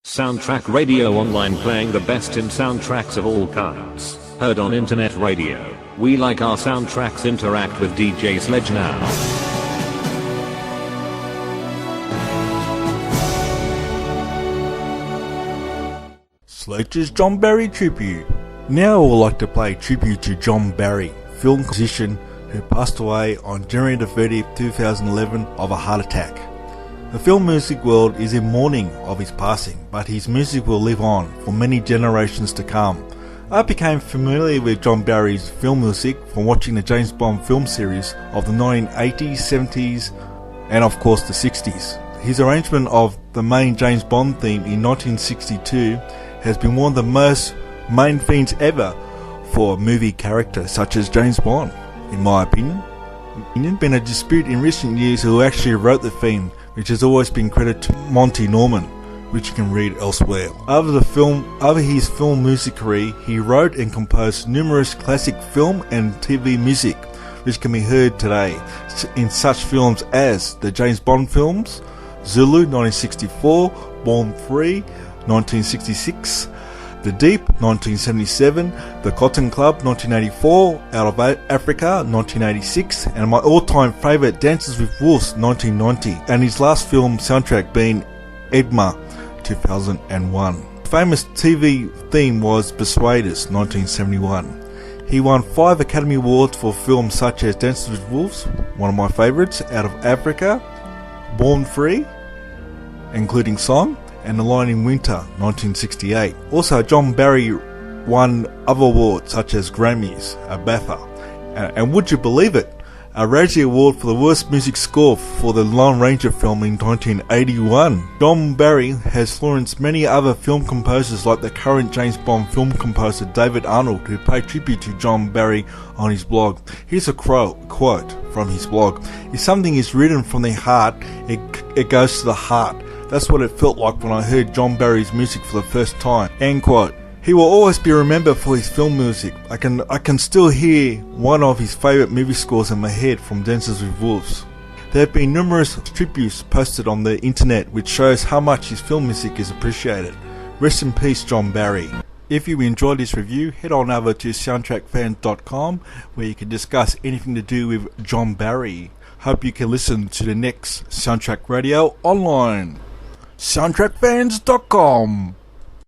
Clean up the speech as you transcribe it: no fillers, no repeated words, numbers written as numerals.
Soundtrack Radio Online, playing the best in soundtracks of all kinds. Heard on internet radio. We like our soundtracks. Interact with DJ Sledge now. Sledge's John Barry tribute. Now I would like to play tribute to John Barry, film musician who passed away on January the 30th, 2011 of a heart attack. The film music world is in mourning of his passing, but his music will live on for many generations to come. I became familiar with John Barry's film music from watching the James Bond film series of the 1980s, 70s and of course the 60s. His arrangement of the main James Bond theme in 1962 has been one of the most main themes ever for a movie character such as James Bond, in my opinion. There's been a dispute in recent years who actually wrote the theme, which has always been credited to Monty Norman, which you can read elsewhere. Over his film music career, he wrote and composed numerous classic film and TV music, which can be heard today in such films as the James Bond films, Zulu 1964, Born Free 1966, The Deep 1977, The Cotton Club 1984, Out of Africa 1986, and my all-time favourite Dances with Wolves 1990, and his last film soundtrack being Edma 2001. Famous TV theme was Persuaders 1971. He won 5 Academy Awards for films such as Dances with Wolves, one of my favourites, Out of Africa, Born Free, including song, and The Lion in Winter 1968. Also, John Barry won other awards such as Grammys, a BAFTA, and would you believe it, a Razzie Award for the worst music score for the Lone Ranger film in 1981. John Barry has influenced many other film composers like the current James Bond film composer David Arnold, who paid tribute to John Barry on his blog. Here's a quote from his blog. If something is written from the heart, it goes to the heart. That's what it felt like when I heard John Barry's music for the first time. End quote. He will always be remembered for his film music. I can still hear one of his favourite movie scores in my head from Dances with Wolves. There have been numerous tributes posted on the internet which shows how much his film music is appreciated. Rest in peace, John Barry. If you enjoyed this review, head on over to soundtrackfans.com where you can discuss anything to do with John Barry. Hope you can listen to the next Soundtrack Radio online. Soundtrackfans.com